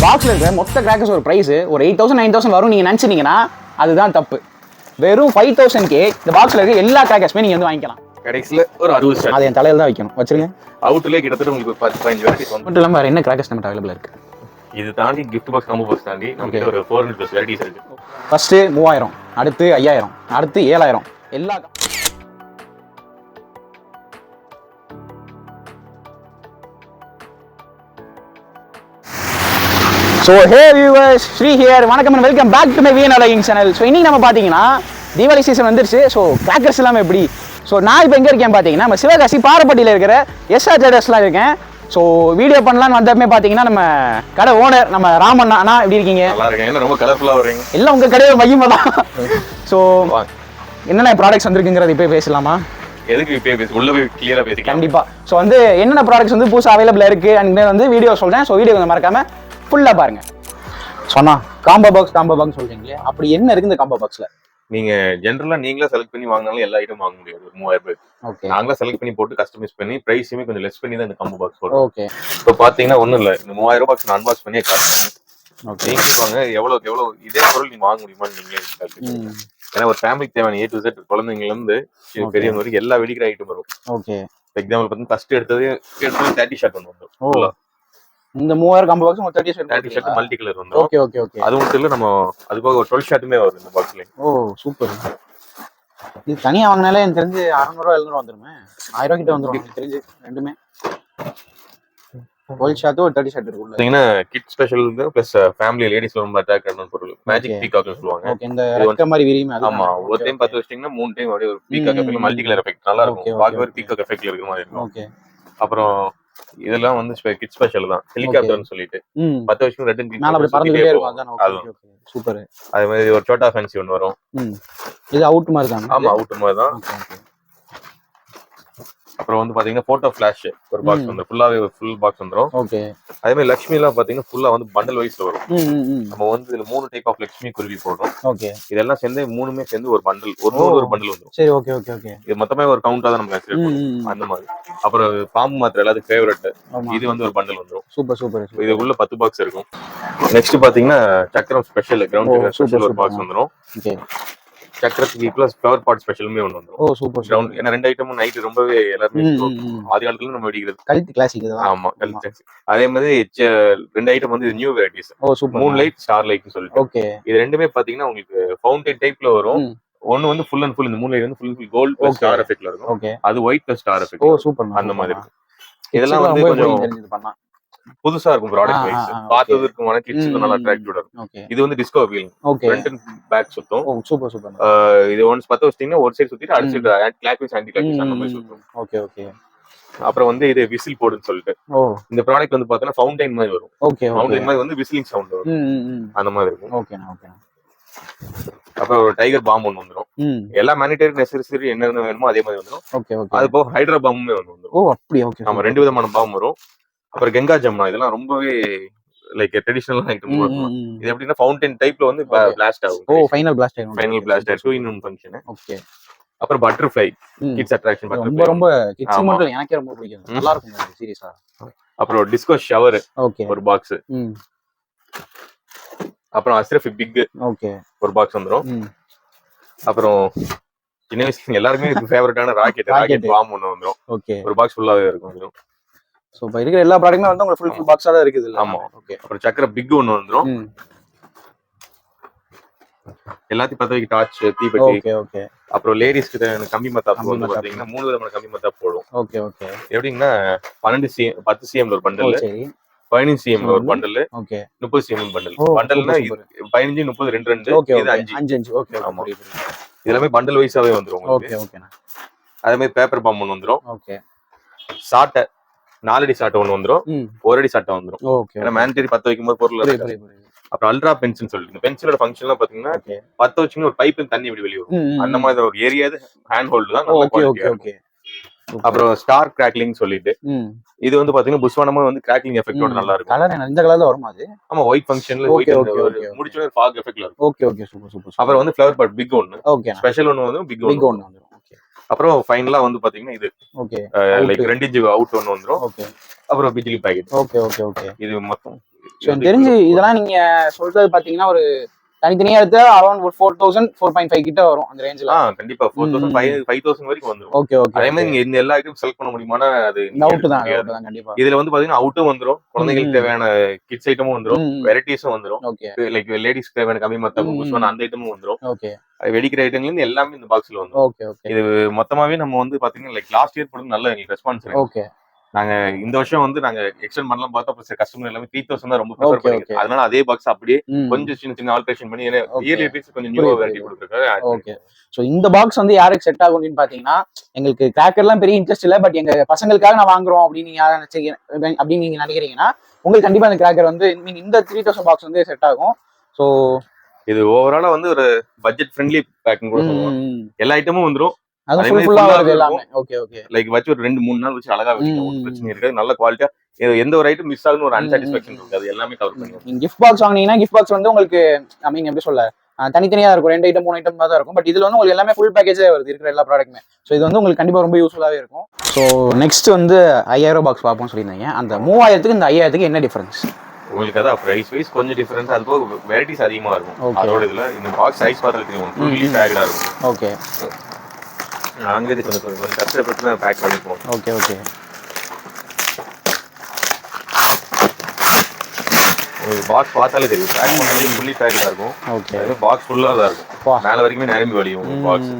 பாக்ஸ்ல இருக்க மொத்த கிராக்கர்ஸ் ஒரு பிரைஸ் ஒரு 8,000 9,000 வரும் நீங்க நினைச்சீங்கன்னா அதுதான் தப்பு. வெறும் 5,000 இந்த பாக்ஸ்ல இருக்க எல்லா கிராக்கர்ஸுமே நீங்க வந்து வாங்கிக்கலாம். கடைசியில் ஒரு 60 அது என் தலையில தான் வைக்கணும். வச்சிருங்க. அவுட்லேயே கிட்டத்தட்ட உங்களுக்கு 10-15 வெரைட்டிஸ் வந்து மட்டும் இல்லாமல் வேறு என்ன கிராக்கர்ஸ் நம்மகிட்ட அவைலபிள் இருக்கு. இது தாண்டி கிஃப்ட் பாக்ஸ் காம்போ பாக்ஸ் தாண்டி நமக்கு ஒரு 400+ வெரைட்டிஸ் இருக்கு. ஃபர்ஸ்ட் 3000, அடுத்து 5000, அடுத்து 7000 எல்லா. So hey viewers, Sri here. வணக்கம் and welcome back to my VN அழகிங் சேனல். ஸோ இன்னைக்கு நம்ம பார்த்தீங்கன்னா தீபாவளி சீசன் வந்துருச்சு. ஸோ கிராக்கர்ஸ் எல்லாமே எப்படி? ஸோ நான் இப்போ எங்கே இருக்கேன் பார்த்தீங்கன்னா நம்ம சிவகாசி பாரப்பட்டியில் இருக்கிற எஸ்ஆர் ஜெடர்ஸ்லாம் இருக்கேன். ஸோ வீடியோ பண்ணலான்னு வந்தப்பமே பார்த்தீங்கன்னா நம்ம கடை ஓனர் நம்ம ராமண்ணா. அண்ணா எப்படி இருக்கீங்க? நல்லா இருக்கேன். ரொம்ப கலர்ஃபுல்லாக வரீங்க. எல்லாம் உங்கள் கடையை மையமாக தான். ஸோ என்னென்ன ப்ராடக்ட்ஸ் வந்துருக்குங்கிறது இப்போ பேசலாமா? எதுக்கு இப்போ பேசி உள்ள போய் கிளியராக பேசிக்கலாம். கண்டிப்பாக. ஸோ வந்து என்னென்ன ப்ராடக்ட்ஸ் வந்து புதுசாக அவைலபிளாக இருக்குது அண்ட் வந்து வீடியோ சொல்கிறேன். ஸோ வீடியோ கொஞ்சம் மறக்காமல் ஃபுல்லாக பாருங்க. சொன்னா காம்போ பாக்ஸ் சொல்றீங்களே, அப்படி என்ன இருக்கு இந்த காம்போ பாக்ஸ்ல? நீங்க ஜென்ரலா நீங்களே செலக்ட் பண்ணி வாங்கினாலும் எல்லா ஐட்டம் வாங்க முடியாது. 3000 ரூபாய். ஓகே. நாங்களே செலக்ட் பண்ணி போட்டு கஸ்டமைஸ் பண்ணி பிரைஸுமே கொஞ்சம் லெஸ் பண்ணி தான் இந்த காம்போ பாக்ஸ் போடுறோம். ஓகே. இப்போ பாத்தீங்கன்னா ஒண்ணும் இல்ல, இந்த 3000 ரூபாய் பாக்ஸ் அன்பாக்ஸ் பண்ணி காட்டுறேன். ஓகே. நீங்க வாங்க எவ்வளவு இதே பொருள் நீங்க வாங்க முடியுமான்னு நீங்களே காட்டுங்க. ஏன்னா ஒரு ஃபேமிலிக்கு தேவையான A to Z குழந்தைங்கல இருந்து பெரியவங்க வரைக்கும் எல்லா வெடிக்கிற ஐட்டம் வரும். ஓகே. எக்ஸாம்பிள் பார்த்தீங்கன்னா ஃபர்ஸ்ட் எடுத்தது 30 ஷர்ட் ஒன்று வரும். இந்த 3000 combo box 30 shot multi colour வந்து. Okay okay okay. அது மட்டும் இல்ல, நம்ம அது போக ஒரு 12 ஷர்ட்டுமே வரும் இந்த பாக்ஸ்ல. ஓ சூப்பர். இது தனியா வாங்கினாலே எனக்கு தெரிஞ்சு 600 ரூபாய் 700 வந்துருமே. 1000 ரூபாய் கிட்ட வந்துரும் எனக்கு தெரிஞ்சு ரெண்டுமே. 12 ஷர்ட் ஒரு 30 ஷர்ட் இருக்கு. பாத்தீங்கன்னா kit special plus family ladies ரொம்ப அட்டாக் பண்ண பொருள் மேஜிக் பீகாக்னு சொல்லுவாங்க. ஓகே. இந்த ரெக்க மாதிரி விரியுமே அது. ஆமா, ஒரு டைம் 10 வச்சிட்டீங்கன்னா 3 டைம் அப்படியே ஒரு peacock effect multi colour effect நல்லா இருக்கும். பார்க்க ஒரு பீகாக் எஃபெக்ட்ல இருக்கிற மாதிரி இருக்கும். ஓகே. அப்புறம் இதெல்லாம் வந்து கிட் ஸ்பெஷல் தான். ஹெலிகாப்டர்னு சொல்லிட்டு 10 வருஷம் ரெட் அண்ட் மேல அப்படியே பறந்துட்டே இருக்கும். அதான் ஓகே ஓகே சூப்பர். அதே மாதிரி ஒரு சோட்டா ஃபேன்சி ஒன்னு வரும். இது அவுட் மாதிரி தான். ஆமா, அவுட் மாதிரி தான். Okay okay. அப்புறம் வந்து பாத்தீங்கன்னா போட்டோ ஃபிளாஷ் ஒரு பாக்ஸ் வந்து ஃபுல்லாவே ஃபுல் பாக்ஸ் வந்துரும். ஓகே. அதே மாதிரி லட்சுமி எல்லாம் பாத்தீங்கன்னா ஃபுல்லா வந்து பண்டல் வைஸ்ல வரும். நம்ம வந்து இதுல 3 டைப் ஆஃப் லட்சுமி குருவி போடுறோம். ஓகே. இதெல்லாம் சேர்ந்து மூணுமே சேர்ந்து ஒரு பண்டல் ஒரு பண்டல் வந்துரும். சரி ஓகே ஓகே ஓகே. இது மொத்தமே ஒரு கவுண்டா தான் நம்ம கன்சிடர் பண்ணுவோம் அந்த மாதிரி. அப்புறம் பாம்பு மாத்திரை எல்லாத்துக்கும் ஃபேவரட், இது வந்து ஒரு பண்டல் வந்துரும். Super super. இதுக்குள்ள 10 பாக்ஸ் இருக்கும். நெக்ஸ்ட் பாத்தீங்கன்னா சக்கரம் ஸ்பெஷல் கிரவுண்ட் சக்கரம் ஸ்பெஷல் ஒரு பாக்ஸ் வந்துரும். ஓகே. சக்கரத்துக்கு ப்ளஸ் ஃப்ளவர் பாட் ஸ்பெஷலுமே ஒன்று வந்துரும். ஓ சூப்பர் கிரவுண்ட். ஏன்னா 2 ஐட்டமும் நைட் ரொம்பவே எல்லாருமே ஆதி காலத்துல நம்ம வெடிக்கிறது கல்ட் கிளாசிக் தான். ஆமா, கல்ட். அதே மாதிரி 2 ஐட்டம் வந்து நியூ வெரைட்டிஸ். ஓ சூப்பர். மூன் லைட், ஸ்டார் லைட்னு சொல்லிட்டு. ஓகே. இது ரெண்டுமே பாத்தீங்கன்னா உங்களுக்கு ஃபவுண்டைன் டைப்ல வரும். ஒன்னு வந்து ஃபுல் அண்ட் ஃபுல் இந்த மூன் லைட் வந்து ஃபுல் கோல்ட் பிளஸ் ஸ்டார் எஃபெக்ட்ல இருக்கும். ஓகே. அது ஒயிட் பிளஸ் ஸ்டார் எஃபெக்ட். ஓ சூப்பர். அந்த மாதிரி இருக்கு. இதெல்லாம் வந்து கொஞ்சம் புதுசா இருக்கும் ப்ராடக்ட் வைஸ். பார்த்ததுக்கு மன கிட்ஸ்க்கு நல்லா அட்ராக்டிவா இருக்கும். இது வந்து disco wheel. Front and back சுத்தும். Oh super super. இது ஒன்ஸ் 10 வச்சிட்டீங்கன்னா ஒரு சைடு சுத்திட்டு அடுத்த side clockwise anticlockwise அந்த மாதிரி சுத்தும். Okay okay. அப்புறம் வந்து இது விசில் போடுன்னு சொல்லிட்டு. ஓ இந்த ப்ராடக்ட் வந்து பார்த்தா ஃபவுண்டைன் மாதிரி வரும். ஓகே. ஃபவுண்டைன் மாதிரி வந்து விசிலிங் சவுண்ட் வரும். அந்த மாதிரி இருக்கும். Okay okay. அப்புறம் ஒரு டைகர் பாம் ஒன்று வந்துடும். எல்லா மேனிடரி நெசசரி என்னென்ன வேணுமோ அதே மாதிரி வந்துடும். Okay okay. அது போக ஹைட்ரா பாம்புமே ஒன்று வந்துடும். ஓ அப்படியே. ஓகே. நம்ம 2 விதமான பாம் வரும். அப்புறம் கங்கா ஜம்னா இதெல்லாம் ரொம்பவே லைக் ட்ரெடிஷனல் ஐட்டம். இது எப்படின்னா ஃபவுண்டைன் டைப்ல வந்து பிளாஸ்ட் ஆகும். ஓ ஃபைனல் பிளாஸ்ட் ஆகும். ஃபைனல் பிளாஸ்ட் ஆகும். 2-in-1 function. ஓகே. அப்புறம் பட்டர்ஃப்ளை கிட்ஸ் அட்ராக்ஷன். ரொம்ப ரொம்ப கிட்ஸ் மட்டும் எனக்கே ரொம்ப பிடிக்கும். நல்லா இருக்கும் சீரியஸா. அப்புறம் டிஸ்கோ ஷவர். ஓகே. ஒரு பாக்ஸ். அப்புறம் அஸ்ரஃப் பிக். ஓகே. ஒரு பாக்ஸ் வந்துரும். அப்புறம் சின்ன வயசுல எல்லாருமே ஃபேவரட்டான ராக்கெட் பாம் ஒன்று வந்துரும். ஓகே. ஒரு பாக்ஸ் ஃபுல்லாவே இருக்கும். சோ இப்ப இருக்கிற எல்லா ப்ராடக்ட்மே வந்து உங்களுக்கு ஃபுல் பாக்ஸா தான் இருக்குது. ஆமா. ஓகே. அப்புறம் சக்கர பிக் ஒன்னு வந்துரும். எல்லாத்தையும் பத்த வைக்க டார்ச், தீப்பெட்டி. Okay okay. அப்புறம் லேடிஸ்க்கு கம்பி மத்தாப் வந்து பாத்தீங்கன்னா 3 விதமான கம்பி மத்தாப் போடும். Okay okay. எப்படின்னா 12 cm 10 cm ஒரு பண்டல். சரி. 15 cm ஒரு பண்டல். ஓகே. 30 cm bundle. பண்டல்னா 15 30 2 இது 5. ஓகே. ஆமா. இதெல்லாம் பண்டல் வைஸாவே வந்துரும். ஓகே ஓகேண்ணா. அதே மாதிரி பேப்பர் பாம் ஒன்னு வந்துரும். ஓகே. சாட்டை 4 அடி சாட்டை ஒன்று வந்துடும். 1 அடி சாட்டை வந்துடும். ஏன்னா மேண்டரி 10 வைக்கும்போது பொருள். அப்புறம் அல்ட்ரா பென்சில் சொல்லிட்டு இந்த பென்சிலோட ஃபங்க்ஷன்லாம் பாத்தீங்கன்னா 10 வச்சுங்க ஒரு பைப் தண்ணி இப்படி வெளியே வரும். அந்த மாதிரி ஒரு ஏரியா ஹேண்ட் ஹோல்டு தான். அப்புறம் ஸ்டார் கிராக்லிங் சொல்லிட்டு இது வந்து பாத்தீங்கன்னா புஷ்வானமா வந்து கிராக்லிங் எஃபெக்ட்டோட நல்லா இருக்கும். கலர் இந்த கலர்ல வருமா அது? ஆமா, ஒயிட் ஃபங்க்ஷன்ல ஒயிட் முடிச்ச ஒரு ஃபாக் எஃபெக்ட்ல இருக்கும். Okay okay super super. அப்புறம் வந்து ஃப்ளவர் பாட் பிக் ஒன்னு. ஓகே. ஸ்பெஷல் ஒன்னு வந்து பிக் ஒன்னு வந்துரும். அப்புறம் ஃபைனலா வந்து பாத்தீங்கன்னா இது ஓகே லைக் 2 இன்ச் அவுட் ஒன்னு வந்துரும். ஓகே. அப்புறம் பிஜிலி பாக்கெட். ஓகே. இது மொத்தம் எனக்கு தெரிஞ்சு இதெல்லாம் நீங்க சொல்றது பாத்தீங்கன்னா ஒரு தனித்தனியா எடுத்து அரௌண்ட் 4000 4.5 கிட்ட வரும் அந்த ரேஞ்சில. கண்டிப்பா 4000 5000 வரைக்கும் வந்துரும். ஓகே. அதே மாதிரி நீங்க இந்த எல்லா ஐட்டம் செலக்ட் பண்ண முடியுமானா அது டவுட் தான் கண்டிப்பா. இதுல வந்து பாத்தீங்கன்னா அவுட்டும் வந்துரும், குழந்தைகளுக்கு தேவையான கிட்ஸ் ஐட்டமும் வந்துரும், வெரைட்டிஸும் வந்துரும். லைக் லேடிஸ்க்கு தேவையான கம்மி மத்தம் புஷ்வான அந்த ஐட்டமும் வந்துரும். வெடிக்கிற ஐட்டங்கள்ல இருந்து எல்லாமே இந்த பாக்ஸ்ல வந்துரும். இது மொத்தமாவே நம்ம வந்து பாத்தீங்கன்னா லைக் லாஸ்ட் இயர் கூட நல்ல ரெஸ்பான்ஸ் இருக்கு. நாங்க இந்த வருஷம் வந்து நாங்க எக்ஸ்டெண்ட் பண்ணலாம் பார்த்தா கஸ்டமர் எல்லாமே 3000 தான் ரொம்ப ப்ரிஃபர் பண்ணுங்க. அதனால அதே பாக்ஸ் அப்படியே கொஞ்சம் சின்ன ஆல்ட்ரேஷன் பண்ணி இயர்லி பீஸ் கொஞ்சம் நியூவா வெரைட்டி கொடுத்துருக்காங்க. ஓகே. சோ இந்த பாக்ஸ் வந்து யாருக்கு செட் ஆகும் அப்படின்னு பாத்தீங்கன்னா, எங்களுக்கு கிராக்கர்லாம் பெரிய இன்ட்ரெஸ்ட் இல்ல, பட் எங்க பசங்களுக்காக நான் வாங்குறோம் அப்படின்னு நீங்க நினைக்கிறீங்கன்னா உங்களுக்கு கண்டிப்பா அந்த கிராக்கர் வந்து இந்த 3000 பாக்ஸ் வந்து செட் ஆகும். சோ இது ஓவராலா வந்து ஒரு பட்ஜெட் ஃப்ரெண்ட்லி பேக்கிங் கூட சொல்லலாம். எல்லா ஐட்டமும் வந்துரும். லைக் வச்சு ஒரு 2-3 நாள் வச்சு அழகா வச்சுக்கலாம். பிரச்சனை இருக்காது. நல்ல குவாலிட்டியா எந்த ஒரு ஐட்டம் மிஸ் ஆகுன்னு ஒரு அன்சாட்டிஸ்ஃபேக்ஷன் இருக்காது. எல்லாமே கவர் பண்ணுவோம். கிஃப்ட் பாக்ஸ் வாங்குனீங்கன்னா கிஃப்ட் பாக்ஸ் வந்து உங்களுக்கு ஐ மீன் எப்படி சொல்ல தனித்தனியா இருக்கும். 2 ஐட்டம் 3 ஐட்டம் தான் இருக்கும். பட் இதுல வந்து உங்களுக்கு எல்லாமே ஃபுல் பேக்கேஜே வருது இருக்கிற எல்லா ப்ராடக்ட்டுமே. ஸோ இது வந்து உங்களுக்கு கண்டிப்பா ரொம்ப யூஸ்ஃபுல்லாவே இருக்கும். ஸோ நெக்ஸ்ட் வந்து 5000 பாக்ஸ் பார்ப்போம் சொல்லியிருந்தீங்க. அந்த 3000க்கு இந்த 5000க்கு என்ன டிஃபரன்ஸ்? உங்களுக்கு அதான் பிரைஸ் வைஸ் கொஞ்சம் டிஃபரன்ஸ், அது போக வெரைட்டிஸ் அதிகமா இருக்கும். அதோட இதுல இந்த பாக்ஸ் சைஸ் பார்த்ததுக்கு ஃபுல்லி பேக்டா இருக்கும். ஓகே. நாங்க இது கொஞ்சம் கஷ்டப்பட்டு தான் பேக் பண்ணிப்போம். ஓகே. பாக்ஸ் பார்த்தாலே தெரியும் பேக் பண்ணி ஃபுல்லி பேக்டா இருக்கும். ஓகே. பாக்ஸ் ஃபுல்லா தான் இருக்கும். மேல வரைக்குமே நிரம்பி வழியும் பாக்ஸ்.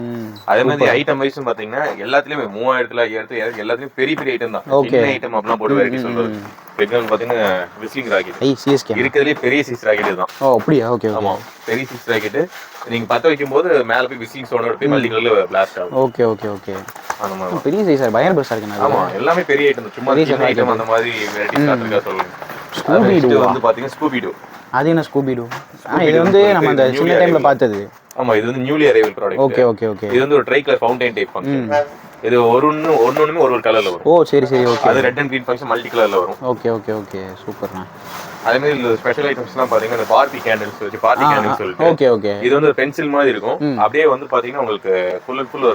அதே மாதிரி ஐட்டம் வைஸ் பாத்தீங்கன்னா எல்லாத்துலயுமே 3000 5000 எல்லாத்துலயும் பெரிய பெரிய ஐட்டம் தான். சின்ன ஐட்டம் அப்படிலாம் போட்டு வெரைட்டி சொல்றது. எக்ஸாம்பிள் பாத்தீங்கன்னா விஸ்லிங் ராக்கெட் இருக்கிறதுலயே பெரிய சைஸ் ராக்கெட் தான். அப்படியா? ஓகே. ஆமா, பெரிய சைஸ் ராக்கெட் நீங்க பத்த வைக்கும் போது மேல போய் விஸ்லிங் சவுண்டோட போய் மல்டி கலர்ல பிளாஸ்ட் ஆகும். ஓகே. அந்த மாதிரி பெரிய சைஸ் பயங்கர பெருசா இருக்கு. ஆமா, எல்லாமே பெரிய ஐட்டம். சும்மா சின்ன ஐட்டம் அந்த மாதிரி வெரைட்டிஸ் காட்டுறதுக்காக சொல்லுங்க. ஸ்கூபி டூ வந்து பாத்தீங்கன்னா ஸ்கூபி டூ. அது என்ன ஸ்கூபி டூ? இது வந்து நம்ம அந்த சின்ன டைம்ல பார்த்தது. ஆமா, இது வந்து நியூலி அரைவல் ப்ராடக்ட். ஓகே. இது வந்து ஒரு try colour fountain type function. இது ஒன்னொன்னுமே ஒரு கலர்ல வரும். ஓ சரி. ஓகே. அது red and green function multi கலர்ல வரும். ஓகே. சூப்பர்ண்ணா. அதே மாதிரி இந்த ஸ்பெஷல் ஐட்டம்ஸ்லாம் பாத்தீங்கன்னா இந்த பார்ட்டி கேண்டில்ஸ் வச்சு பார்ட்டி கேண்டில்ஸ் சொல்லிட்டு. ஓகே. இது வந்து பென்சில் மாதிரி இருக்கும். அப்படியே வந்து பாத்தீங்கன்னா உங்களுக்கு ஃபுல்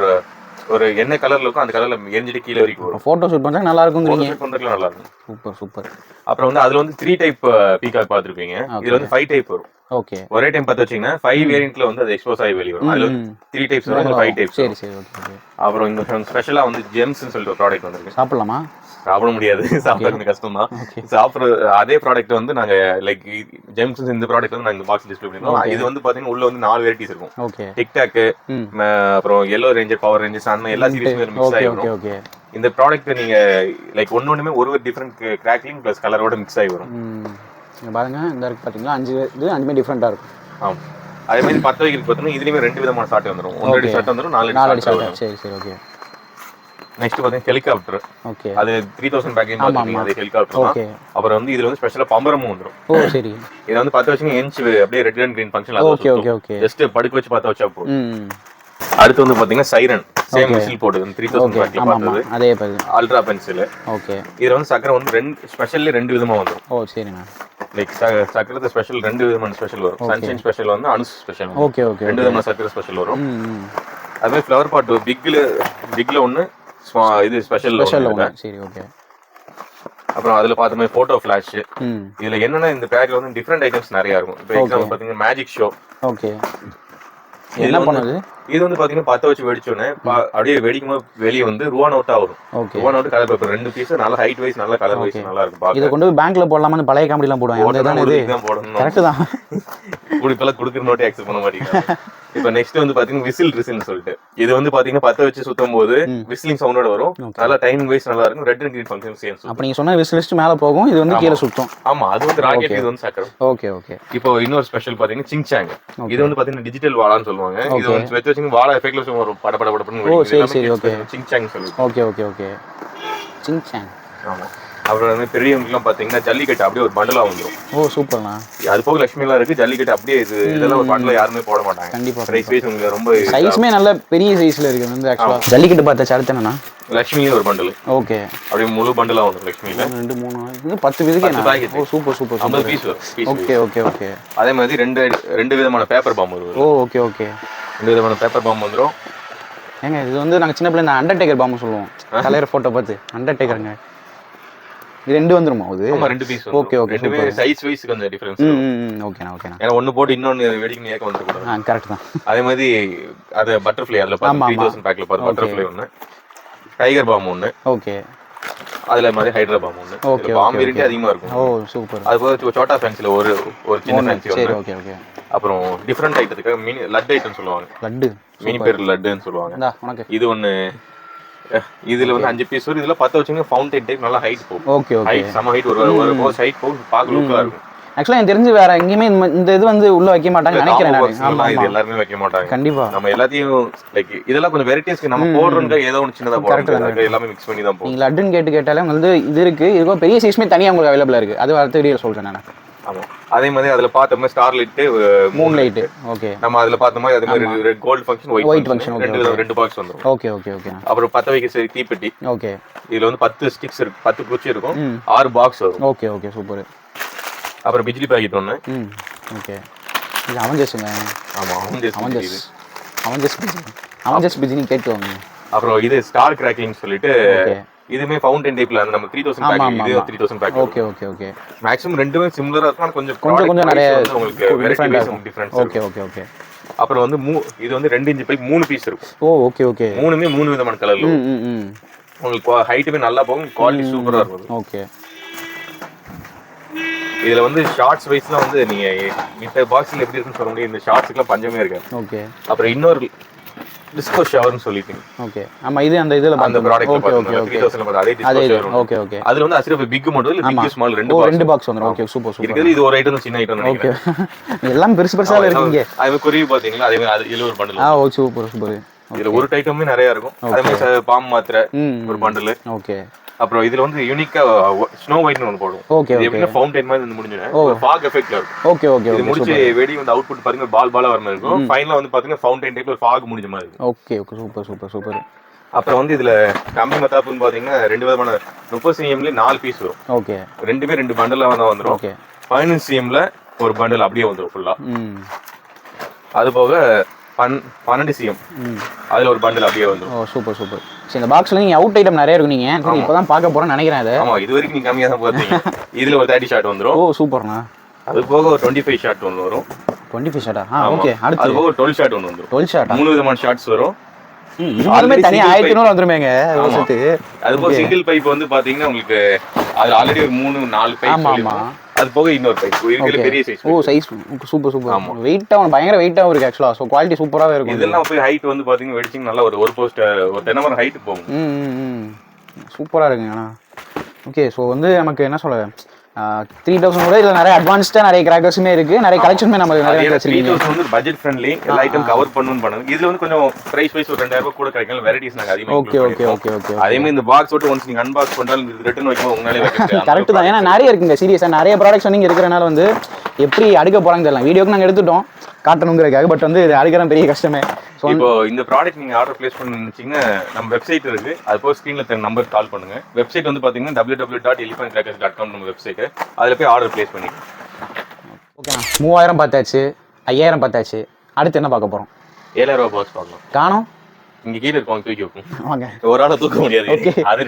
ஒரு என்ன கலர்ல இருக்கும் அந்த கலர்ல எரிஞ்சிட்டு கீழே வரைக்கும் வரும். போட்டோ ஷூட் பண்றதுக்கு நல்லா இருக்கும். நல்லா இருக்கும். சூப்பர். அப்புறம் வந்து அதுல வந்து 3 டைப் பீகாக் பாத்துருப்பீங்க. இதுல வந்து 5 டைப் வரும். ஓகே. ஒரே டைம் பார்த்து வச்சீங்கன்னா 5 வேரியன்ட்ல வந்து அது எக்ஸ்போஸ் ஆகி வெளிய வரும். அதுல 3 டைப்ஸ் வரும், 5 டைப்ஸ். சரி. ஓகே. அப்புறம் இந்த ஸ்பெஷலா வந்து ஜெம்ஸ்னு சொல்லிட்டு ஒரு ப்ராடக்ட் வந்திருக்கு. சாப்பிடலாமா? சாப்பிட முடியாது, சாப்பிட கொஞ்சம் கஷ்டம் தான். சாப்பிட்ற அதே ப்ராடக்ட் வந்து நாங்க லைக் ஜெம்ஸ் இந்த ப்ராடக்ட் வந்து நாங்க இந்த பாக்ஸ் டிஸ்ப்ளே பண்ணிருக்கோம். இது வந்து பாத்தீங்கன்னா உள்ள வந்து 4 வெரைட்டிஸ் இருக்கும். டிக்டாக், அப்புறம் எல்லோ ரேஞ்சர், பவர் ரேஞ்சர்ஸ் அந்த எல்லா சீரிஸுமே மிக்ஸ் ஆகி வரும். இந்த ப்ராடக்ட் நீங்க லைக் ஒன்னொன்னுமே ஒரு டிஃபரெண்ட் கிராக்லிங் பிளஸ் கலரோட மிக்ஸ் ஆகி வரும். பாருங்க, இந்த இருக்கு பாத்தீங்களா, 5 அஞ்சுமே டிஃபரெண்டா இருக்கும். ஆமா, அதே மாதிரி 10 வைக்கிறதுக்கு பார்த்தீங்கன்னா இதுலயுமே 2 விதமான ஷாட் வந்துரும். 1 அடி ஷாட் வந்துரும், 4 அடி ஷாட் வரும். சரி. ஓகே. நெக்ஸ்ட் பாத்தீங்கன்னா ஹெலிகாப்டர். ஓகே. அது 3000 பேக்கேஜ் பாத்தீங்கன்னா அது ஹெலிகாப்டர் தான். அப்புறம் வந்து இதுல வந்து ஸ்பெஷலா பம்பரமும் வந்துரும். ஓ சரி. இது வந்து 10 வச்சீங்க இன்ச் அப்படியே red and green function. Okay. Just படுக்க வச்சு 10 வச்சா போதும். அடுத்து வந்து பாத்தீங்கன்னா சைரன், சேம் விசில் போடுது. 3000 பேக்கேஜ் பார்த்தது அதே பாரு, அல்ட்ரா பென்சில். ஓகே. இதுல வந்து சக்கரை வந்து ஸ்பெஷல்லி 2 விதமா வந்துரும். ஓ சரிண்ணா. லைக் சக்கரத்து ஸ்பெஷல் 2 விதமான ஸ்பெஷல் வரும். சன்ஷைன் ஸ்பெஷல் வந்து அனுஸ் ஸ்பெஷல். ஓகே. 2 விதமான சக்கரை ஸ்பெஷல் வரும். அதே ஃப்ளவர் பாட் பிக்ல ஒன்னு, இது ஸ்பெஷல் ஒன்னு. சரி. ஓகே. அப்புறம் அதுல பார்த்த மாதிரி போட்டோ ஃபிளாஷ். இதுல என்னன்னா இந்த பேக்ல வந்து டிஃபரெண்ட் ஐட்டம்ஸ் நிறைய இருக்கும். இப்போ எக்ஸாம்பிள் பாத்தீங்கன்னா மேஜிக் ஷோ. ஓகே. என்ன பண்ணுது? இது வந்து பாத்தீங்கன்னா 10 வச்சு வெடிச்சோன்னே அப்படியே வெடிக்கும்போது வெளியே வந்து ரூவா நோட்டா வரும். ரூவா நோட்டு கலர் பேப்பர் 2 பீஸ் நல்ல ஹைட் வைஸ் நல்ல கலர் வைஸ் நல்லா இருக்கும். இதை கொண்டு போய் பேங்க்ல போடலாமா? பழைய காமெடி எல்லாம் போடுவாங்க. போடணும். கரெக்ட் தான். இப்பெல்லாம் குடுக்குற நோட்டை அக்செப்ட் பண்ண மாட்டேங்கிறாங்க. இப்போ நெக்ஸ்ட் வந்து பாத்தீங்கன்னா விசில் ரிசில்னு சொல்லிட்டு, இது வந்து பாத்தீங்கன்னா 10 வச்சு சுத்தும் போது விசிலிங் சவுண்டோட வரும். நல்லா டைமிங் வைஸ் நல்லா இருக்கும். Red and green function same. அப்ப நீங்க சொன்ன விசில் லிஸ்ட் மேல போகும், இது வந்து கீழ சுத்தும். ஆமா, அது வந்து ராக்கெட், இது வந்து சக்கரம். ஓகே. இப்போ இன்னொரு ஸ்பெஷல் பாத்தீங்கன்னா சிங்சாங். இது வந்து பாத்தீங்கன்னா டிஜிட்டல் வாளான்னு சொல்லுவாங்க. இது வந்து வெச்சு வச்சு வாளா எஃபெக்ட்ல வரும், பட படன்னு. ஓ சரி. ஓகே. சிங்சாங் சொல்லுங்க. ஓகே. சிங்சாங். ஆமா. அப்புறம் வந்து பெரியவங்களுக்குலாம் பாத்தீங்கன்னா ஜல்லிக்கட்டு அப்படியே ஒரு பண்டலா வந்துடும். ஓ சூப்பர்ண்ணா. அது போக லட்சுமி எல்லாம் இருக்கு. ஜல்லிக்கட்டு அப்படியே இதெல்லாம் ஒரு பண்டலா யாருமே போட மாட்டாங்க. கண்டிப்பா. பிரைஸ் வைஸ் உங்களுக்கு ரொம்ப சைஸ்மே நல்ல பெரிய சைஸ்ல இருக்கு. வந்து ஆக்சுவலா ஜல்லிக்கட்டு பார்த்த அடுத்து என்னன்னா லட்சுமி ஒரு பண்டல். ஓகே. அப்படியே முழு பண்டலா வந்துடும் லட்சுமில. 2 3 இது 10 பீஸ்க்கு. ஓ சூப்பர் 50 பீஸ் வரும். ஓகே. அதே மாதிரி ரெண்டு விதமான பேப்பர் பாம் வரும். ஓ ஓகே. 2 விதமான பேப்பர் பாம் வந்துரும். ஏங்க இது வந்து நாங்க சின்ன பிள்ளை இந்த அண்டர்டேக்கர் பாம் சொல்லுவோம். தலையர் போட்டோ பார்த்து அண்டர்டேக்கருங்க. இது ரெண்டு வந்துருமா அது? ஆமா, ரெண்டு பீஸ். Okay okay. ரெண்டுமே சைஸ் வைஸ் கொஞ்சம் டிஃபரன்ஸ். ஓகேண்ணா ஓகேண்ணா. ஏன்னா ஒன்னு போட்டு இன்னொன்னு வெடிக்கணும் ஏக்க வந்துருக்கூடாது. கரெக்ட் தான். அதே மாதிரி அது பட்டர்ஃப்ளை அதுல 3000 பேக்ல பாரு பட்டர்ஃப்ளை ஒன்னு, டைகர் பாம் ஒன்னு. ஓகே. அதுல மாதிரி ஹைட்ரா பாம் ஒன்னு. ஓகே. பாம் வெரைட்டி அதிகமா இருக்கும். ஓ சூப்பர். அது போக சோட்டா ஃபேன்சில ஒரு சின்ன ஃபேன்சி ஒன்னு. சரி ஓகே ஓகே. அப்புறம் டிஃபரண்ட் ஐட்டத்துக்கு மினி லட் ஐட்டம் சொல்லுவாங்க. லட்டு மினி பேர் லட்டுன்னு சொல்லுவாங்க. இந்தா உனக்கு இது ஒன்னு. இதுல வந்து 5 பீஸ் வரும். இதுல 10 வச்சீங்க ஃபவுண்டைன் டைப் நல்லா ஹைட் போகும். Okay okay. ஹைட் சம ஹைட் ஒரு போஸ் ஹைட் போகும், பாக்க லுக்கா இருக்கும். ஆக்சுவலா எனக்கு தெரிஞ்சு வேற எங்கேயுமே இந்த இது வந்து உள்ள வைக்க மாட்டாங்க நினைக்கிறேன் நான். ஆமா, இது எல்லாரும் வைக்க மாட்டாங்க கண்டிப்பா. நம்ம எல்லாத்தையும் லைக் இதெல்லாம் கொஞ்சம் வெரைட்டிஸ்க்கு நம்ம போடுறோம்ங்க, ஏதோ ஒன்னு சின்னதா போடுறோம், எல்லாமே மிக்ஸ் பண்ணி தான் போடுவோம். நீங்க லட்டுன்னு கேட்டாலே வந்து இது இருக்கு, இதுக்கு பெரிய சைஸ்மே தனியா உங்களுக்கு அவைலபிளா இருக்கு. அது அடுத்த வீடியோல சொல்றேன் நான். ஆமா, அதே மாதிரி அதுல பார்த்தோம்னா star light, moon light. Okay. நம்ம அதுல பார்த்த மாதிரி அதே மாதிரி red gold function, white function, ரெண்டு பாக்ஸ் வந்துரும். Okay okay okay. அப்புறம் 10 வைக்க தீப்பெட்டி. ஓகே. இதுல வந்து 10 ஸ்டிக்ஸ் இருக்கு, 10 குச்சி இருக்கும், 6 பாக்ஸ் வரும். Okay okay super. அப்புறம் பிஜ்லி பாக்கெட் ஒன்னு. ஓகே. இது அவஞ்சஸ்ங்க. ஆமா, அவஞ்சஸ் பிஜ்லி கேட்டுவாங்க. அப்புறம் இது ஸ்டார் கிராக்கிங் சொல்லிட்டு இதுமே ஃபவுண்டைன் டைப்ல அந்த நம்ம 3000 பேக், இது 3000 pack. Okay okay okay. Maximum ரெண்டுமே சிமிலரா இருக்கும், ஆனா கொஞ்சம் நிறைய உங்களுக்கு variety difference. Okay okay okay. அப்புறம் வந்து இது வந்து 2 இன்ச் பைப் 3 பீஸ் இருக்கும். ஓ ஓகே ஓகே. மூணுமே 3 விதமான கலர்ல. உங்களுக்கு ஹைட்டுமே நல்லா போகும், குவாலிட்டி சூப்பரா இருக்கும். ஓகே. இதுல வந்து ஷார்ட்ஸ் வைஸ்லாம் வந்து நீங்க இந்த பாக்ஸ்ல எப்படி இருக்குன்னு சொல்ல முடியும், இந்த ஷார்ட்ஸ்க்குலாம் பஞ்சமே இருக்காது. ஓகே. அப்புறம் இன்னொரு டிஸ்கோ ஷவர்னு சொல்லிட்டீங்க. ஓகே. ஆமா, இது அந்த இதுல அந்த ப்ராடக்ட் பாத்தீங்கன்னா 3000 ல அதே டிஸ்கோ ஷவர். Okay okay. அதுல வந்து அசிரஃப் பிக் மாடல் இல்ல பிக் ஸ்மால் ரெண்டு பாக்ஸ் வந்துரும். Okay super super. இதுல இது ஒரு ஐட்டம் சின்ன ஐட்டம் நினைக்கிறேன். ஓகே. எல்லாம் பெருசு பெருசா இருக்கீங்க. அது குருவி பாத்தீங்களா, அதே மாதிரி இதுல ஒரு பண்டல். ஓ சூப்பர் சூப்பர். இதுல ஒரு ஐட்டமே நிறைய இருக்கும். அதே மாதிரி பாம் மாத்திரை ஒரு பண்டல். ஓகே. அப்புறம் இதுல வந்து யூனிக்கா ஸ்னோ ஒயிட்னு ஒன்னு போடுவோம். Okay okay. இது ஃபவுண்டைன் மாதிரி வந்து முடிஞ்சனே ஒரு ஃபாக் எஃபெக்ட்ல இருக்கும். Okay okay. இது முடிச்சு வெடி வந்து அவுட்புட் பாருங்க பாலா வர மாதிரி இருக்கும். ஃபைனலா வந்து பாத்தீங்கன்னா ஃபவுண்டைன் டைப்ல ஃபாக் முடிஞ்ச மாதிரி இருக்கும். Okay okay super super super. அப்புறம் வந்து இதுல கம்பி மத்தாப்புன்னு பாத்தீங்கன்னா 2 விதமான 30 cmல 4 பீஸ் வரும். ஓகே. ரெண்டுமே 2 பண்டலா வந்துரும். ஓகே. 15 cmல ஒரு பண்டல் அப்படியே வந்துரும் ஃபுல்லா. அது போக 12 cm அதுல ஒரு பண்டல் அப்படியே வந்துரும். ஓ சூப்பர் சூப்பர். சரி, இந்த பாக்ஸ்ல நீங்க அவுட் ஐட்டம் நிறைய இருக்கு, நீங்க இப்பதான் பார்க்க போறேன்னு நினைக்கிறேன். அது ஆமா, இது வரைக்கும் நீங்க கம்மியா தான் பாத்தீங்க. இதுல ஒரு 30 ஷாட் வந்துரும். ஓ சூப்பர்ண்ணா. அது போக ஒரு 25 ஷாட் ஒன்னு வரும். 25 ஷாட்டா? ஓகே. அடுத்து அது போக 12 ஷாட் ஒன்னு வந்துரும். 12 ஷாட் 3 விதமான ஷாட்ஸ் வரும். இதுமே தனியா 1500 வந்துருமேங்க ரோசத்து. அது போக சிங்கிள் பைப் வந்து பாத்தீங்கன்னா உங்களுக்கு அதுல ஆல்ரெடி ஒரு 3-4 பைப். ஆமா. அது போக இன்னொரு பைப் இருக்குல பெரிய சைஸ். ஓ சைஸ் சூப்பர் சூப்பர். வெயிட்டா பயங்கர வெயிட்டா இருக்கு ஆக்சுவலா. சோ குவாலிட்டி சூப்பராவே இருக்கும். இதெல்லாம் போய் ஹைட் வந்து பாத்தீங்கன்னா வெடிச்சிங் நல்லா ஒரு போஸ்ட் ஒரு 10 நம்பர் ஹைட் போகும். சூப்பரா இருக்குங்க. ஆனா ஓகே. சோ வந்து நமக்கு என்ன சொல்ல 3000 கூட இதுல நிறைய அட்வான்ஸ்டா நிறைய கிராக்கர்ஸுமே இருக்கு, நிறைய கலெக்ஷனுமே நம்ம நிறைய வச்சிருக்கீங்க. 3000 வந்து பட்ஜெட் ஃப்ரெண்ட்லி, எல்லா ஐட்டம் கவர் பண்ணுங்க. இதுல வந்து கொஞ்சம் பிரைஸ் வைஸ் ஒரு 2000 ரூபாய் கூட கிடைக்கும். வெரைட்டிஸ் நாங்க அதிகமா. Okay okay okay okay. அதே மாதிரி இந்த பாக்ஸ் விட்டு ஒன்ஸ் நீங்க அன்பாக்ஸ் பண்ணாலும் இது ரிட்டர்ன் வைக்கும் உங்களால வைக்க. கரெக்ட் தான். ஏன்னா நிறைய இருக்குங்க சீரியஸா நிறைய ப்ராடக்ட்ஸ் நீங்க இருக்கிறனால வந்து எப்படி அடுக்க போறாங்க தெரியல. வீடியோக்கு நாங்க எடுத்துட்டோம் காட்டணுங்கிறதுக்காக, பட் வந்து இது அடுக்கிற பெரிய கஷ்டமே. இப்போ இந்த ப்ராடக்ட் நீங்க ஆர்டர் பிளேஸ் பண்ணீங்கன்னா நம்ம வெப்சைட் இருக்கு, அது போய் ஸ்கிரீன்ல தெரிய நம்பர் கால் பண்ணுங்க. வெப்சைட் வந்து பாத்தீங்கன்னா www.elephantcrackers.com நம்ம வெப்சைட். அதுல போய் ஆர்டர் பிளேஸ் பண்ணி. ஓகேண்ணா. 3000 பார்த்தாச்சு, 5000 பார்த்தாச்சு. அடுத்து என்ன பார்க்க போறோம்? 7000 ரூபாய் பாக்ஸ் பார்க்கலாம். காணோம். இங்க கீழ இருக்கவங்க தூக்கி வைப்போம். வாங்க. ஒரு ஆளை தூக்க முடியாது. ஓகே. அது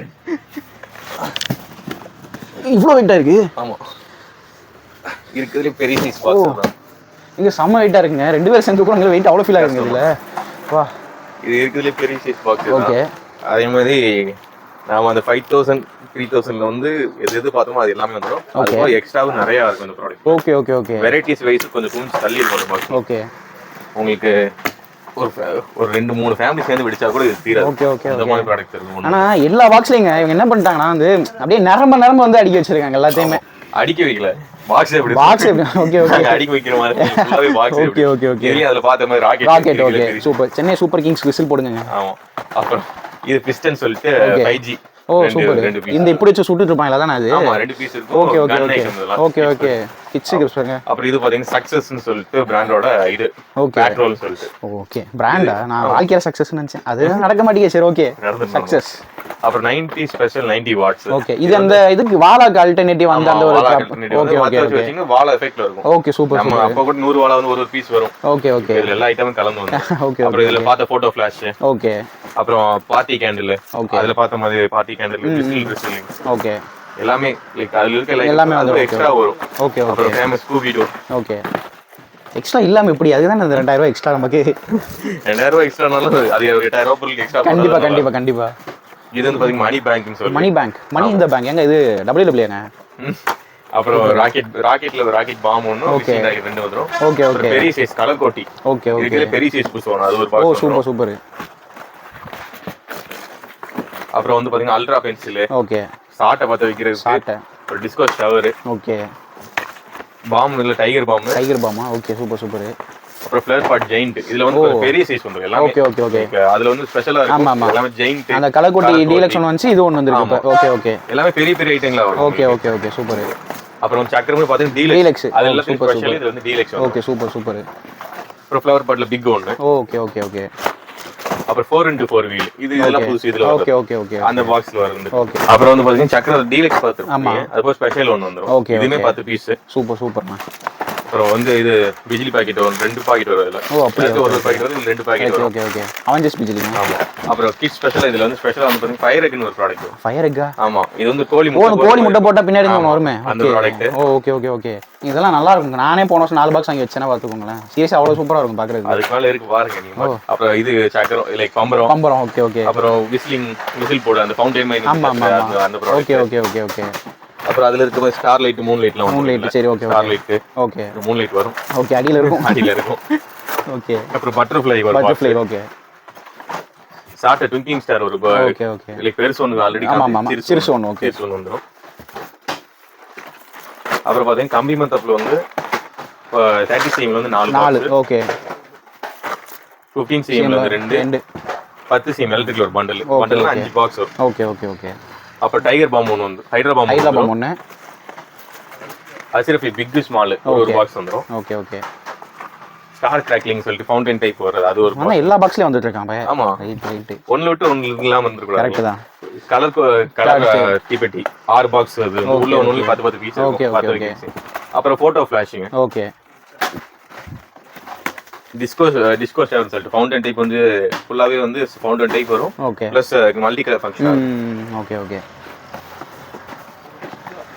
இவ்ளோ வெயிட்டா இருக்கு. ஆமா, இருக்குதுல பெரிய சைஸ் பாக்ஸ் தான். இங்க செம்ம வெயிட்டா இருக்குங்க. ரெண்டு பேரும் சேர்ந்து கூட வெயிட் அவ்வளவு ஃபீல் ஆகுங்க இதுல. வா, இது இருக்குதுல பெரிய சைஸ் பாக்ஸ். ஓகே. அதே மாதிரி நாம அந்த 5000 3000ல வந்து எது பார்த்தோமோ அது எல்லாமே வந்துரும். அது போக எக்ஸ்ட்ராவும் நிறைய இருக்கும் இந்த product. Okay okay okay. Varieties wise கொஞ்சம் கொஞ்சம் தள்ளி இருக்கும் பாக்ஸ். ஓகே. உங்களுக்கு ஒரு 2-3 ஃபேமிலி சேர்ந்து வெடிச்சா கூட இது தீராது. Okay okay. அந்த மாதிரி ப்ராடக்ட் இருக்கு. ஆனா எல்லா பாக்ஸ்லயும் இவங்க என்ன பண்ணிட்டாங்கன்னா வந்து அப்படியே நரம்ப வந்து அடிக்க வச்சிருக்காங்க எல்லாத்தையுமே. அடிக்க வைக்கல, பாக்ஸ் எப்படி பாக்ஸ் ஓகே ஓகே அடிக்க வைக்கிற மாதிரி ஃபுல்லாவே பாக்ஸ். Okay okay okay. இதுல அதுல பார்த்த மாதிரி rocket. Okay super. Chennai super Kings whistle போடுங்க. ஆமா. அப்புறம் இது பிஸ்டன் சொல்லிட்டு 5G. ஓ சூப்பர். இந்த இப்படி வச்சு சுட்டுட்டு இருப்பாங்களா தானே அது? ஆமா, 2 பீஸ் இருக்கும். Okay okay okay okay. Kids Gibbs பாருங்க. அப்புறம் இது பாத்தீங்கன்னா சக்சஸ்னு சொல்லிட்டு பிராண்டோட இது பேட்ரோல் சொல்லிட்டு. ஓகே, பிராண்டா? நான் வாழ்க்கையில சக்சஸ் நினைச்சேன். அது நடக்க மாட்டேங்குது. சரி ஓகே, சக்சஸ். அப்புறம் 90 ஸ்பெஷல் 90 வாட்ஸ். ஓகே. இது அந்த இதுக்கு வாலாக்கு ஆல்டர்னேட்டிவ் அந்த ஒரு ஓகே ஓகே ஓகே. வாலா எஃபெக்ட்ல இருக்கும். Okay super. நம்ம அப்ப கூட 100 வாலா வந்து ஒரு பீஸ் வரும். Okay okay. இதுல எல்லா ஐட்டமும் கலந்து வந்து. ஓகே. அப்புறம் இதுல பார்த்த போட்டோ ஃபிளாஷ். ஓகே. அப்புறம் பார்ட்டி கேண்டில். அதுல பார்த்த மாதிரி பார்ட்டி கேண்டில் விசில். ஓகே. எல்லாமே லைக் அதுல இருக்க எல்லாமே அது எக்ஸ்ட்ரா வரும். Okay okay. அப்புறம் famous Scooby Doo. Okay. Extra இல்லாம எப்படி? அதுதான் அந்த 2000 எக்ஸ்ட்ரா நமக்கு. 2000 எக்ஸ்ட்ரானாலும் அது 8000 பொருளுக்கு எக்ஸ்ட்ரா. கண்டிப்பா கண்டிப்பா கண்டிப்பா. இது வந்து பாத்தீங்க மணி பேங்க்னு சொல்லுவாங்க. மணி பேங்க். மணி இந்த பேங்க் எங்க இது WWங்க. அப்புறம் ராக்கெட்ல ராக்கெட் பாம் ஒன்னு மிஷின் ராக்கெட் ரெண்டு வந்துரும். Okay okay. பெரிய சைஸ் கலர் கோட்டி. Okay okay. இதுல பெரிய சைஸ் புஷ் அது ஒரு பாக்ஸ். ஓ சூப்பர் சூப்பர். அப்புறம் வந்து பாத்தீங்கன்னா அல்ட்ரா பென்சில். ஓகே. சாட்டை பத்த வைக்கிறது. சாட்டை. ஒரு டிஸ்கோ ஷவர். ஓகே. பாம் இல்ல டைகர் பாம். டைகர் பாமா? Okay super super. அப்புறம் ஃபிளர் பாட் ஜெயிண்ட். இதுல வந்து பெரிய சைஸ் வந்துரும் எல்லாமே. Okay okay okay. அதுல வந்து ஸ்பெஷலா இருக்கும் எல்லாமே ஜெயிண்ட். அந்த கலர்கோட்டி டீலக்ஸ் ஒன்னு வந்து இது ஒன்னு வந்திருக்கு. Okay okay. எல்லாமே பெரிய பெரிய ஐட்டங்களா வரும். Okay okay okay super. அப்புறம் சக்கரம் பாத்தீங்கன்னா டீலக்ஸ். அதெல்லாம் சூப்பர் ஸ்பெஷல். இது வந்து டீலக்ஸ். Okay super super. அப்புறம் ஃப்ளவர் பாட்ல பிக் ஒன்னு. Okay okay okay. அப்புறம் 4x4 வீல். இது இதெல்லாம் புதுசு இதுல ஓகே ஓகே ஓகே. அந்த பாக்ஸ்ல வருது. ஓகே. அப்புறம் வந்து பாத்தீங்கன்னா சக்கரம் டீலக்ஸ் பாத்துருப்பீங்க. அதுக்கு ஸ்பெஷல் ஒன்னு வந்துரும். இதுமே 10 பீஸ். சூப்பர் சூப்பர்மா. அப்புறம் வந்து இது பிஜிலி பாக்கெட் வரும். 2 பாக்கெட் வரும் இதுல. ஓ அப்படியே. ஒரு பாக்கெட் வரும், 2 பாக்கெட் வரும். Okay okay. அவஞ்சஸ் பிஜிலி. ஆமா. அப்புறம் கிட்ஸ் ஸ்பெஷல் இதுல வந்து ஸ்பெஷலா வந்து பாத்தீங்கன்னா ஃபயர் எக்னு ஒரு ப்ராடக்ட். ஃபயர் எக்கா? ஆமா. இது வந்து கோழி முட்டை போட்டா பின்னாடி ஒன்னு வருமே அந்த ப்ராடக்ட். ஓ ஓகே ஓகே ஓகே. இதெல்லாம் நல்லா இருக்குங்க. நானே போன வருஷம் 4 பாக்ஸ் வாங்கி வச்சேனா பாத்துக்கோங்களேன். சீரியஸா அவ்வளவு சூப்பரா இருக்கும் பாக்குறதுக்கு. அதுக்கு மேல இருக்கு பாருங்க நீங்க. அப்புறம் இது சக்கரம் லைக் பம்பரம். Okay okay. அப்புறம் விசில் போடு அந்த ஃபவுண்டைன் மாதிரி. ஆமா ஆமா அந்த product. Okay okay okay okay. அப்புறம் அதுல இருக்க ஸ்டார் லைட், மூன் லைட்லாம் வரும். மூன் லைட் சரி okay. Star light. Okay. Moon light வரும். ஓகே அடியில இருக்கும். அடியில இருக்கும். ஓகே. அப்புறம் பட்டர்ஃப்ளை வரும். Butterfly okay. சாட்ட ட்விங்கிங் ஸ்டார் ஒரு ஓகே ஓகே. லைக் பெருசு ஒன்னு ஆல்ரெடி சிறுசு ஒன்னு. ஓகே. சிறுசு ஒன்னு வந்துரும். அப்புறம் பாத்தீங்கன்னா கம்பி மத்தப்ல வந்து 30 cm வந்து 4. ஓகே. 15 cm வந்து 2. 10 cm எலக்ட்ரிக்கல் ஒரு பண்டல். பண்டல்ல 5 பாக்ஸ் வரும். Okay okay okay. அப்புறம் டைகர் பாம் ஒன்னு வந்து ஹைட்ரா பாம் ஒன்னு. அசிரஃபி பிக் ஸ்மால் ஒரு பாக்ஸ் வந்துரும். Okay okay. ஸ்டார் கிராக்லிங் சொல்லிட்டு ஃபவுண்டைன் டைப் வருது. அது ஒரு ஆனா எல்லா பாக்ஸ்லயும் வந்துட்டு இருக்கான் பைய. ஆமா ரைட் ரைட். ஒன்னு விட்டு ஒன்னு இல்லாம வந்துருக்கு. கரெக்ட் தான். கலர் தீபெட்டி 6 பாக்ஸ் அது உள்ள ஒன்னு 10 பீஸ் இருக்கும். 10 பீஸ். அப்புறம் photo flashing. Okay. Disco shower சொல்லிட்டு ஃபவுண்டைன் டைப் வந்து ஃபுல்லாவே வந்து ஃபவுண்டைன் டைப் வரும். Okay. Plus multi colour function. Okay okay.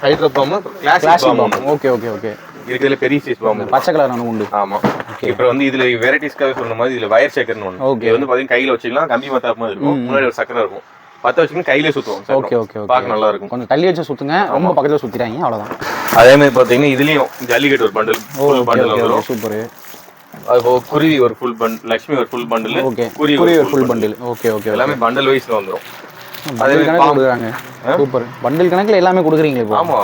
Hydra bomb classic bomb. Okay okay okay. இதுல பெரிய சைஸ் பாம் பச்சை கலர் ஒன்னு உண்டு. ஆமா. இப்போ வந்து இதுல வெரைட்டிஸ்க்காக சொல்ற மாதிரி இதுல வயர் சக்கர்னு ஒன்னு. இது வந்து பாத்தீங்கன்னா கையில வச்சிக்கலாம் கம்பி மத்தாப் மாதிரி இருக்கும். முன்னாடி ஒரு சக்கரம் இருக்கும். பத்த வச்சிங்கன்னா கையிலே சுத்துவோம். Okay okay okay. பார்க்க நல்லா இருக்கும். கொஞ்சம் தள்ளி வச்சு சுத்துங்க. ரொம்ப பக்கத்துல சுத்திராதீங்க அவ்வளவுதான். அதே மாதிரி பாத்தீங்கன்னா இதுலயும் ஜல்லிக்கட்டு ஒரு பண்டல். ஃபுல் பண்டல் வந்துரும். சூப்பர். அது குருவி ஒரு ஃபுல் பண்டல், லட்சுமி ஒரு ஃபுல் பண்டல். ஓகே. குருவி ஒரு ஃபுல் பண்டல். Okay okay. எல்லாமே பண்டல் வைஸ்ல வந்துரும். அதே கணக்குல கொடுக்குறாங்க. சூப்பர். பண்டல் கணக்குல எல்லாமே கொடுக்குறீங்க இப்போ. ஆமா.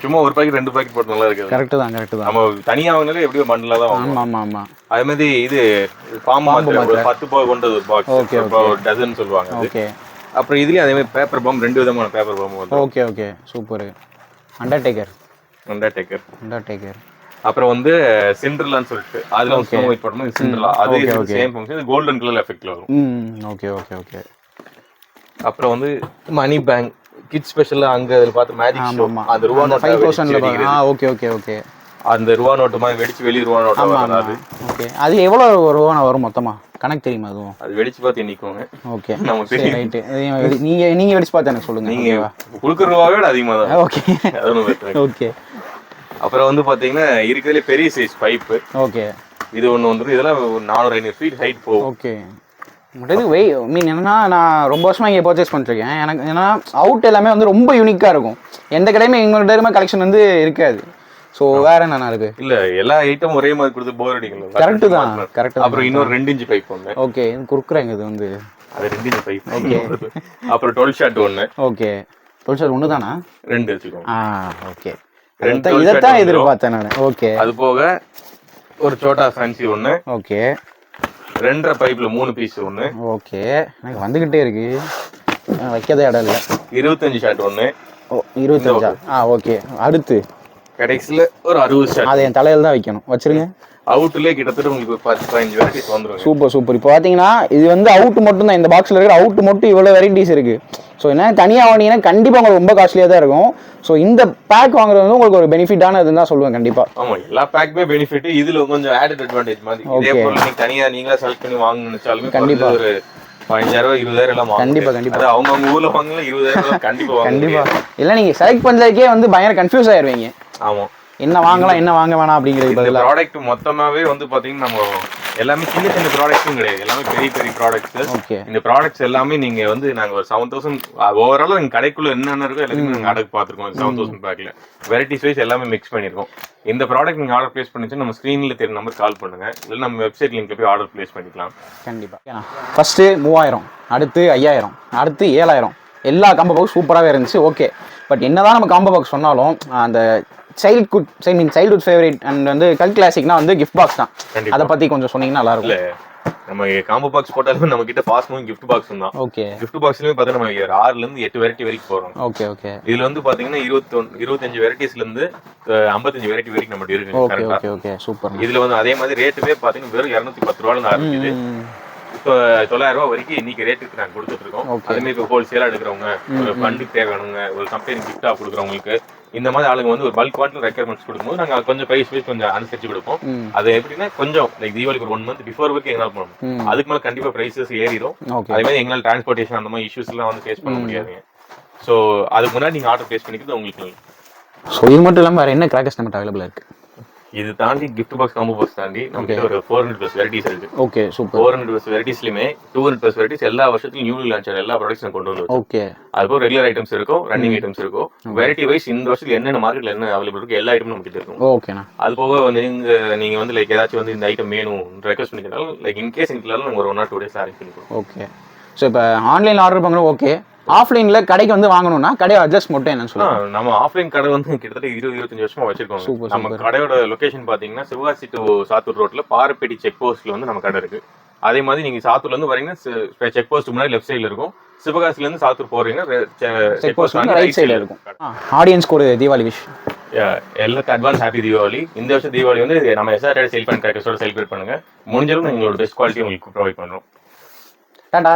சும்மா ஒரு பாக்கெட் 2 பாக்கெட் போட்டு நல்லா இருக்கு. கரெக்ட் தான் கரெக்ட் தான். நம்ம தனியா வாங்குனது எப்படியோ பண்டலா தான் வாங்குவோம். ஆமா ஆமா. அதே மாதிரி இது பாம்பு ஒரு 10 பாய் கொண்டது ஒரு பாக்ஸ். ஓகே. ஒரு டசன் சொல்லுவாங்க. ஓகே. அப்புறம் இதுலயும் அதே மாதிரி பேப்பர் பாம் 2 விதமான பேப்பர் பாம் வந்து. Okay okay. சூப்பர். அண்டர்டேக்கர். அப்புறம் வந்து சிண்ட்ரலான்னு சொல்லிட்டு அதுல ஸ்னோ ஒயிட் போடும்போது சிண்ட்ரலா அது சேம் ஃபங்க்ஷன் கோல்டன் கலர் எஃபெக்ட்ல வரும். Okay okay okay. அப்புறம் வந்து மணி பேங்க் கிட்ஸ் ஸ்பெஷலா அங்க அதுல பார்த்து மேஜிக் ஷோ அந்த ரூபா நோட் 5000ல. Okay okay okay. அந்த ரூபா நோட்டு மாதிரி வெடிச்சு வெளிய ரூபா நோட் வராது. ஓகே. அது எவ்வளவு ரூபா வரும் மொத்தமா? கணக்கு தெரியுமா அதுவும்? அது வெடிச்சு பார்த்து எண்ணிக்கோங்க. ஓகே நமக்கு தெரியும். ரைட். நீங்க வெடிச்சு பார்த்து எனக்கு சொல்லுங்க. நீங்க குளுக்குற ரூபாவே விட அதிகமா தான். Okay okay. அப்புறம் வந்து பாத்தீங்கன்னா இருக்கிறதுல பெரிய சைஸ் பைப். ஓகே. இது ஒன்னு வந்து இதெல்லாம் 400-500 ஃபீட் ஹைட் போகும். ஓகே. மீன் என்னன்னா நான் ரொம்ப வருஷமா இங்கே பர்ச்சேஸ் பண்ணிருக்கேன். எனக்கு ஏன்னா அவுட் எல்லாமே வந்து ரொம்ப யூனிக்காக இருக்கும். எந்த கடையுமே எங்களோட கலெக்ஷன் வந்து இருக்காது. ஸோ வேற என்ன இருக்கு? இல்ல எல்லா ஐட்டம் ஒரே மாதிரி கொடுத்து போர் அடிக்கணும். கரெக்ட் தான் கரெக்ட். அப்புறம் இன்னொரு 2 இன்ச் பைப் ஒன்று. ஓகே. குறுக்குறாங்க இது வந்து. அது 2 இன்ச் பைப். ஓகே. அப்புறம் 12 ஷாட் ஒன்று. ஓகே. 12 ஷாட் ஒன்று தானா? 2 வச்சுக்கோங்க. ஓகே. இதைத்தான் எதிர்பார்த்தேன் நான். ஓகே. அது போக ஒரு சோட்டா ஃபேன்சி ஒன்று. ஓகே. 2.5 பைப்ல 3 பீஸ் ஒன்று. ஓகே. எனக்கு வந்துகிட்டே இருக்கு. வைக்கதே இடம் இல்லை. 25 ஷாட் ஒன்று. 25. ஓகே. அடுத்து கடைசியில் ஒரு 60 ஷாட். அதை என் தலையில தான் வைக்கணும். வச்சிருங்க. அவுட்லேயே கிட்டத்தட்ட உங்களுக்கு ஒரு 10-15 வெரைட்டிஸ் வந்துடும். Super super. இப்போ பார்த்தீங்கன்னா இது வந்து அவுட் மட்டும் தான். இந்த பாக்ஸில் இருக்கிற அவுட் மட்டும் இவ்வளோ வெரைட்டிஸ் இருக்கு. ஸோ என்ன தனியாக வாங்கினீங்கன்னா கண்டிப்பாக உங்களுக்கு ரொம்ப காஸ்ட்லியாக தான் இருக்கும். ஸோ இந்த பேக் வாங்குறது வந்து உங்களுக்கு ஒரு பெனிஃபிட்டான இதுன்னு தான் சொல்லுவேன் கண்டிப்பாக. ஆமாம் எல்லா பேக்குமே பெனிஃபிட். இதில் கொஞ்சம் ஆடட் அட்வான்டேஜ் மாதிரி. இதே பொருள் நீங்கள் தனியாக நீங்களே செலக்ட் பண்ணி வாங்கணும்னு நினைச்சாலுமே கண்டிப்பாக ஒரு 15,000 20,000 எல்லாம் கண்டிப்பா கண்டிப்பா அது அவங்க ஊர்ல வாங்கல 20,000 கண்டிப்பா கண்டிப்பா இல்ல நீங்க செலக்ட் பண்றதுக்கே வந்து பயங்கர கன்ஃபியூஸ் ஆயிருவீங்க. ஆமா, என்ன வாங்கலாம் என்ன வாங்க வேணாம் அப்படிங்கிறது இந்த ப்ராடக்ட் மொத்தமாவே வந்து பாத்தீங்கன்னா நம்ம எல்லாமே சின்ன சின்ன ப்ராடக்ட்ஸும் கிடையாது, எல்லாமே பெரிய பெரிய ப்ராடக்ட்ஸ். ஓகே. இந்த ப்ராடக்ட்ஸ் எல்லாமே நீங்க வந்து நாங்க ஒரு 7,000 ஓவரால் எங்க கடைக்குள்ள என்னென்ன இருக்கோ எல்லாத்தையுமே நாங்க ஆர்டர் பார்த்துருக்கோம். 7,000 பேக்ல வெரைட்டிஸ் வைஸ் எல்லாமே மிக்ஸ் பண்ணிருக்கோம். இந்த ப்ராடக்ட் நீங்க ஆர்டர் பிளேஸ் பண்ணிச்சு நம்ம ஸ்கிரீன்ல தெரியும் நம்பர் கால் பண்ணுங்க, இல்லை நம்ம வெப்சைட் லிங்க்ல போய் ஆர்டர் பிளேஸ் பண்ணிக்கலாம். கண்டிப்பா. ஃபர்ஸ்ட் 3,000, அடுத்து 5,000, அடுத்து 7,000 எல்லா காம்போ பாக்ஸ் சூப்பராகவே இருந்துச்சு. ஓகே, பட் என்னதான் நம்ம காம்போ பாக்ஸ் சொன்னாலும் அந்த சைல்ட்ஹுட் ஃபேவரட் அண்ட் வந்து கல் கிளாசிக்னா வந்து கிஃப்ட் பாக்ஸ் தான். அதை பத்தி கொஞ்சம் சொன்னீங்கன்னா நல்லா இருக்கும். நம்ம காம்போ பாக்ஸ் போட்டாலும் நம்ம கிட்ட ஃபாஸ்ட் மூவிங் கிஃப்ட் பாக்ஸ் தான். ஓகே, கிஃப்ட் பாக்ஸ்லயே பார்த்தா நம்ம 6ல இருந்து 8 வெரைட்டி வரைக்கும் போறோம். Okay okay. இதுல வந்து பாத்தீங்கன்னா 25 வெரைட்டிஸ்ல இருந்து 55 வெரைட்டி வரைக்கும் நம்ம இருக்கு. Okay okay super. இதுல வந்து அதே மாதிரி ரேட்டுமே பாத்தீங்கன்னா வெறும் 210 ரூபாயில ஆரம்பிக்குது. இப்போ 9,000 ரூபாய் வரைக்கும் இன்னைக்கு ரேட்டுக்கு நாங்கள் கொடுத்துட்டு இருக்கோம். அதே மாதிரி இப்போ ஹோல்சேலா எடுக்கிறவங்க, ஒரு ஃபண்டுக்கு தேவையானவங்க, ஒரு கம்பெனி கிஃப்டா கொடுக்குறவங்களுக்கு, இந்த மாதிரி ஆளுங்க வந்து ஒரு பல்க் குவான்டிட்டி ரெக்யர்மெண்ட்ஸ் கொடுக்கும்போது நாங்கள் கொஞ்சம் பிரைஸ் வைஸ் கொஞ்சம் அனுசரிச்சு கொடுப்போம். அது எப்படின்னா கொஞ்சம் லைக் தீபாவளிக்கு ஒரு 1 மந்த் பிஃபோர் வரைக்கும் எங்களால் பண்ணணும். அதுக்கு மேலே கண்டிப்பா பிரைசஸ் ஏறிடும். அதே மாதிரி எங்களால் டிரான்ஸ்போர்டேஷன் அந்த மாதிரி இஷ்யூஸ் எல்லாம் வந்து ஃபேஸ் பண்ண முடியாதுங்க. ஸோ அதுக்கு முன்னாடி நீங்க ஆர்டர் பிளேஸ் பண்ணிக்கிறது உங்களுக்கு. ஸோ இது மட்டும் இல்லாமல் வேற என்ன கிராக்கர்ஸ் நம்மகிட்ட அவைலபிளா இருக்கு? இது தாண்டி கிஃப்ட் பாக்ஸ் காம்போ பாக்ஸ் தாண்டி நமக்கு ஒரு 400+ வெரைட்டிஸ் இருக்கு. Okay super. 400+ வெரைட்டிஸ்லயுமே 200+ வெரைட்டிஸ் எல்லா வருஷத்துலயும் நியூ லான்ச் ஆன எல்லா ப்ராடக்ட்ஸும் கொண்டு வந்து. ஓகே, அதுக்கு ரெகுலர் ஐட்டம்ஸ் இருக்கும், ரன்னிங் ஐட்டம்ஸ் இருக்கும். வெரைட்டி வைஸ் இந்த வருஷத்துல என்னென்ன மார்க்கெட்ல என்ன அவைலபிள் இருக்கு எல்லா ஐட்டமும் நம்ம கிட்ட இருக்கும். ஓகேண்ணா. அது போக வந்து நீங்க வந்து லைக் ஏதாச்சும் வந்து இந்த ஐட்டம் வேணும் ரெக்வஸ்ட் பண்ணிக்கிறதால லைக் இன்கேஸ் இன்க்ளாலும் நாங்கள் ஒரு 1 or 2 days அரேஞ்ச் பண்ணிக்கிறோம். ஓகே. ஸோ இப்போ ஆன்லைன்ல ஆர்டர் பண்ணுறோம். ஓகே, ஆஃப்லைன்ல கடைக்கு வந்து வாங்கணும்னா கடையை அட்ஜஸ்ட் மட்டும் என்ன சொல்லுங்க. நம்ம ஆஃப்லைன் கடை வந்து கிட்டத்தட்ட 20-25 வருஷமா வச்சிருக்கோம். நம்ம கடையோட லொகேஷன் பாத்தீங்கன்னா சிவகாசி டு சாத்தூர் ரோட்ல பாரப்பேட்டி செக் போஸ்ட்ல வந்து நம்ம கடை இருக்கு. அதே மாதிரி நீங்க சாத்தூர்ல இருந்து வரீங்கன்னா செக் போஸ்ட் முன்னாடி லெஃப்ட் சைடுல இருக்கும். சிவகாசில இருந்து சாத்தூர் போறீங்கன்னா செக் போஸ்ட் ரைட் சைடுல இருக்கும். ஆடியன்ஸ்க்கு ஒரு தீபாவளி விஷ். எல்லாத்துக்கும் அட்வான்ஸ் ஹாப்பி தீபாவளி. இந்த வருஷம் தீபாவளி வந்து நம்ம எஸ்ஆர்டே சேல் பண்ண கிராக்கர்ஸோட செலிப்ரேட் பண்ணுங்க. முடிஞ்சளவு எங்களோட பெஸ்ட் குவாலிட்டி உங்களுக்கு ப்ரொவைட் பண்றோம். டாடா.